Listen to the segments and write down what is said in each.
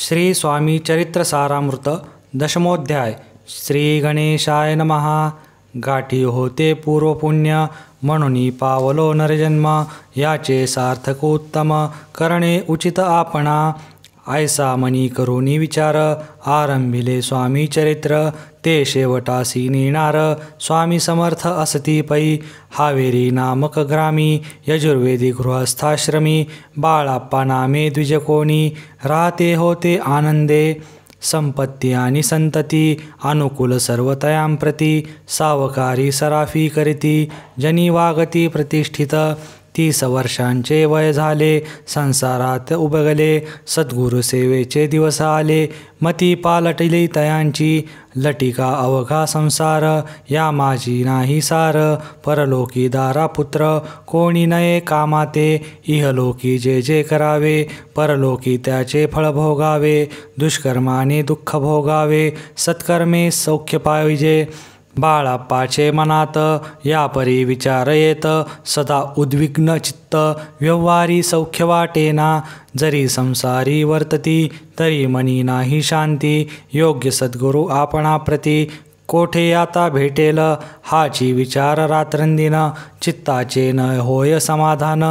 श्री स्वामी चरित्र सारामृत दशमोध्याय. श्री गणेशाय नमः. गाठी होते पूर्वपुण्य म्हणून पावलो नरजन्म, याचे सार्थक उत्तम करणे उचित आपणा. ऐसा मनी करुनी विचार, आरंभिले स्वामी चरित्र. ते शेवटासी नेणार स्वामी समर्थ असती पै. हावेरी नामक ग्रामी यजुर्वेदी गृहस्थाश्रमी, बाळाप्पा नामे द्विजकोणी राहते होते आनंदे. संपत्ती आणि संतती अनुकूल सर्वतयां प्रती, सावकारी सराफी करीती जनी वागती प्रतिष्ठित. 30 वर्षांचे वय झाले, संसारात उबगले, सद्गुरु सेवेचे दिवस आले. मती पालटली तयांची, लटिका अवघा संसार, या माझी नाही सार. परलोकी दारा पुत्र कोणी नये कामाते, इहलोकी जे जे करावे, परलोकी त्याचे फळ भोगावे. दुष्कर्माने दुःख भोगावे, सत्कर्मे सौख्य पाहिजे. बाळाप्पाचे मनात यापरी विचार येत, सदा उद्विग्न चित्त, व्यवहारी सौख्य वाटेना. जरी संसारी वर्तती, तरी मनी नाही शांती. योग्य सद्गुरु आपणाप्रती, कोठे आता भेटेल, हाची विचार रात्रंदिन. चित्ताचे न होय समाधान,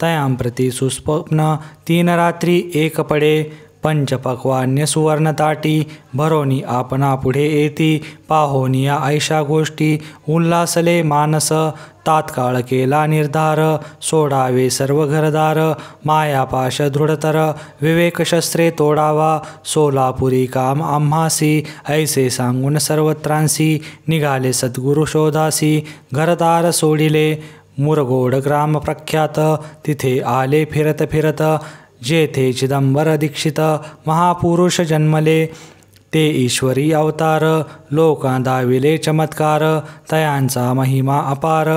तयांप्रती सुस्वप्न 3 रात्री एक पडे. पंचपक्वान्य सुवर्ण ताटी, भरोनी आपणा पुढे येती. पाहोनिया ऐशा गोष्टी, उल्हासले मानस. तात्काळ केला निर्धार, सोडावे सर्व घरदार. मायापाश दृढतर, विवेक शस्त्रे तोडावा. सोलापुरी काम आम्हासी, ऐसे सांगून सर्वत्रांसी. निघाले सद्गुरु शोधासी, घरदार सोडिले. मुरगोड ग्राम प्रख्यात, तिथे आले फिरत फिरत. जेथे चिदंबर दीक्षित महापुरुष जन्मले, ते ईश्वरी अवतार. लोकां दाविले चमत्कार, तयांचा महिमा अपार.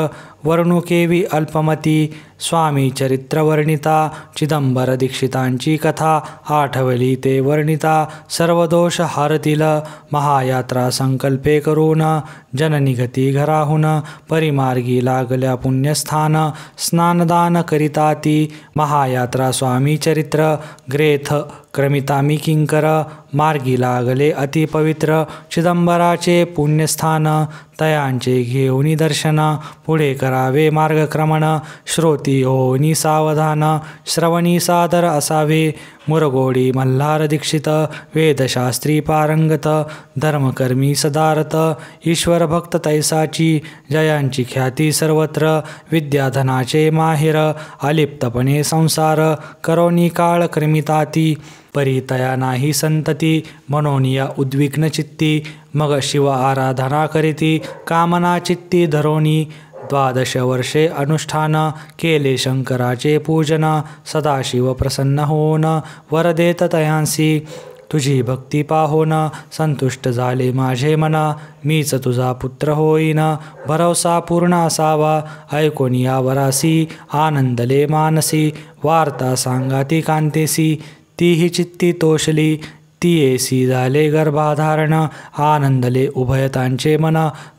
वर्णुकेवी अल्पमती, स्वामी चरित्र वर्णिता. चिदंबर दीक्षितांची कथा, आठवली ते वर्णिता. सर्व दोष हारतील, महायात्रा संकल्पे करून. जननिगती घराहून, परिमार्गी लागल्या पुण्यस्थान. स्नानदान करिता ती, महायात्रा स्वामी चरित्र. ग्रेथ क्रमितामी किंकर, मार्गी लागले अतिपवित्र. चिदंबराचे पुण्यस्थान, तयांचे घेऊनी दर्शन. पुढे करावे मार्गक्रमण, श्रोती होनी सावधान. श्रवणी सादर असावे, मुरगोडी मल्हार दीक्षित. वेदशास्त्री पारंगत, धर्मकर्मी सदारत. ईश्वर भक्त तैसाची, जयांची ख्याती सर्वत्र. विद्याधनाचे माहेर, अलिप्तपणे संसार. करोनी काळ क्रमिताती, परितया नाही संतती. म्हणून या उद्विग्न चित्ती, मग शिव आराधना करीती. कामना चित्ती धरोनी, 12 वर्षे अनुष्ठान. केले शंकराचे पूजन, सदाशिव प्रसन्न होऊन. वर देत तयांसी, तुझी भक्ती पाहोन. संतुष्ट झाले माझे मन, मीच तुझा पुत्र होईन. भरवसा पूर्ण असावा, ऐकून या वरासी. आनंदले मानसी, वार्ता सांगाती कांतेसी. तीही चित्ती तोषली, तियेसी झाले गर्भाधारण. आनंदले उभयतांचे मन,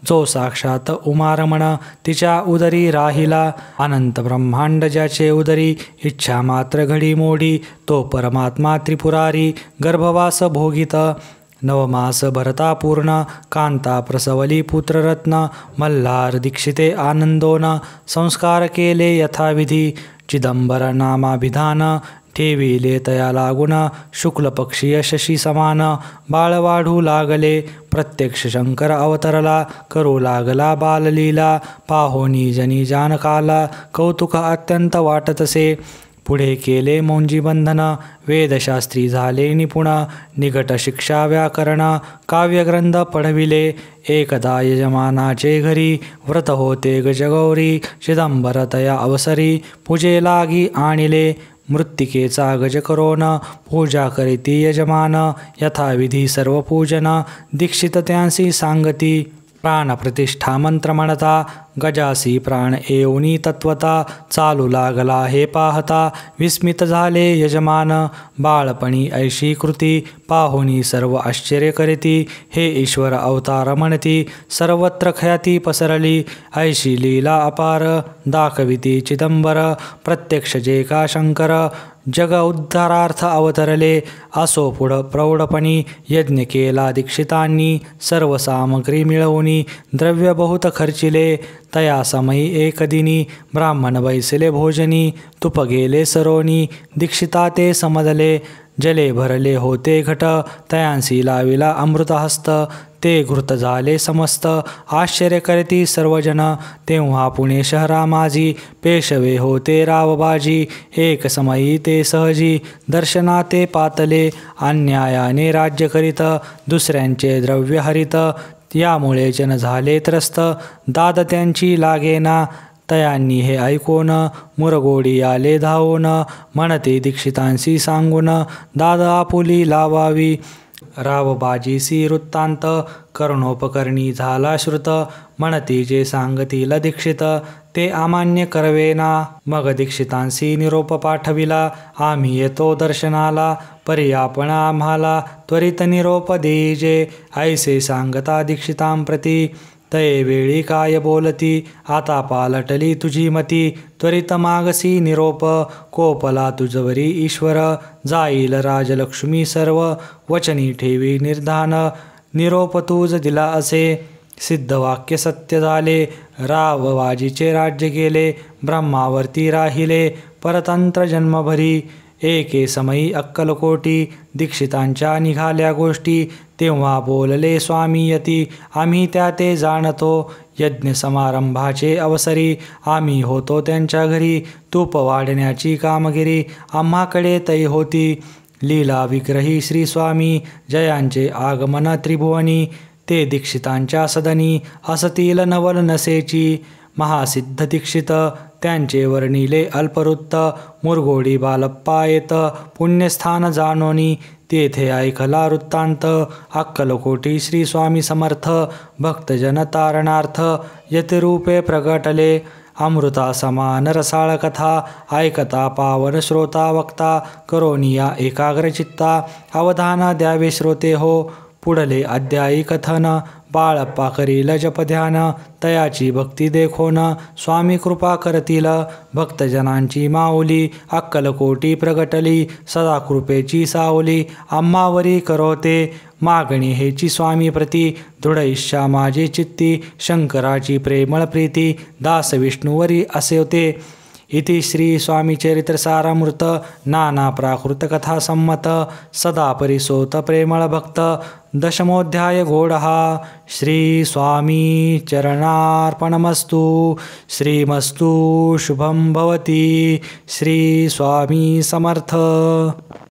जो साक्षात उमारमण. तिच्या उदरी राहिला, अनंत ब्रह्मांड ज्याचे उदरी. इच्छा मात्र घडी मोडी, तो परमात्मा त्रिपुरारी. गर्भवास भोगित 9 मास भरता पूर्ण. कांता प्रसवली पुत्ररत्न, मल्हार दीक्षिते आनंदोन. संस्कार केले यथाविधी, चिदंबर नामाभिधान. ठेविले तया लागून, शुक्ल पक्षीय शशी समान. बाळ वाढू लागले, प्रत्यक्ष शंकर अवतरला. करू लागला बाललीला, पाहोनी जनी जानकाला. कौतुक अत्यंत वाटतसे, पुढे केले मौंजी बंधन. वेदशास्त्री झाले निपुण, निकट शिक्षा व्याकरण. काव्यग्रंथ पढविले, एकदा यजमानाचे घरी. व्रत होते गजगौरी, चिदंबर तया अवसरी. पूजे लागी आणिले, मृत्तिकेचा गज करोन. पूजा करीती यजमान, यथाविधी सर्व पूजन. दीक्षित त्यांसी सांगती, प्राणप्रतिष्ठा मंत्र म्हणता. गजासी प्राण येऊनी तत्वता, चालू लागला हे पाहता. विस्मित झाले यजमान, बाळपणी ऐशी कृती. पाहुनी सर्व आश्चर्य करीती, हे ईश्वर अवतार म्हणती. सर्वत्र ख्याती पसरली, ऐशी लीला अपार. दाखविती चिदंबर, प्रत्यक्ष जे का शंकर. जग उद्धारार्थ अवतरले. असो पुढ प्रौढपणी यज्ञ केला दीक्षितांनी. सर्व सामग्री मिळवूनी द्रव्य बहुत खर्चिले. तया समयी एक दिनी ब्राह्मण बैसले भोजनी. तुप गेले सरोनी दीक्षिता ते समजले. जले भरले होते घट तयांसी लाविला अमृतहस्त. ते घृत झाले समस्त आश्चर्य करती सर्वजन. तेव्हा पुणे शहरा माझी पेशवे होते रावबाजी. एक समयी ते सहजी दर्शना ते पातले. अन्यायाने राज्य करीत दुसऱ्यांचे द्रव्य हरित. यामुळे जन झाले त्रस्त दाद त्यांची लागेना. तयांनी हे ऐकून मुरगोडी आले धावून. म्हणते दीक्षितांशी सांगून दाद आपुली लावावी. रावबाजीसी वृत्तांत करणोपकरणी झाला श्रुत. म्हणती जे सांगतील दीक्षित ते अमान्य करवेना. मग दीक्षितांशी निरोप पाठविला. आम्ही येतो दर्शनाला. परी आपण आम्हाला त्वरित निरोप देजे. ऐसे सांगता दीक्षितांप्रती. तये वेळी काय बोलती आता पालटली तुझी मती. त्वरित मागसी निरोप कोपला तुझवरी ईश्वर. जाईल राजलक्ष्मी सर्व वचनी ठेवी निर्धान. निरोप तुझ दिला असे सिद्धवाक्य सत्य झाले. रावबाजीचे राज्य गेले ब्रह्मावरती राहिले. परतंत्र जन्मभरी एके समयी अक्कलकोटी. दीक्षितांच्या निघाल्या गोष्टी तेव्हा बोलले स्वामी यती. आम्ही त्या ते जाणतो यज्ञ समारंभाचे अवसरी. आम्ही होतो त्यांच्या घरी तूप वाढण्याची कामगिरी आम्हाकडे तै होती. लीला विग्रही श्री स्वामी जयांचे आगमन त्रिभुवनी. ते दीक्षितांच्या सदनी असतील नवल नसेची. महासिद्ध दीक्षित त्यांचे वर्णिले अल्पवृत्त. मुरगोडी बालप्पा येत पुण्यस्थान जानोनी. तेथे ऐकला वृत्तांत अक्कलकोटी श्री स्वामी समर्थ. भक्तजन तारणार्थ यतिरूपे प्रगटले. अमृता समान रसाळ कथा ऐकता पावन श्रोता वक्ता. करोनिया एकाग्रचित्ता अवधान द्यावे श्रोते हो. पुढले अध्यायी कथन बाळप्पा करील जपध्यान. तयाची भक्ती देखोन स्वामी कृपा करतील. भक्तजनांची माऊली अक्कलकोटी प्रगटली. सदा कृपेची सावली आम्हावरी करोते. मागणी हेची स्वामी प्रती दृढ इच्छा माझी चित्ती. शंकराची प्रेमळ प्रीती दास विष्णुवरी असे होते. इति श्री स्वामी चरित्र सारामृत नाना प्राकृत कथा संमत. सदा परिसोत प्रेमळ भक्त. दशमोध्याय घोडहा. श्री स्वामी चरणार्पणमस्तु. श्रीमस्तु शुभं भवती. श्री स्वामी समर्थ.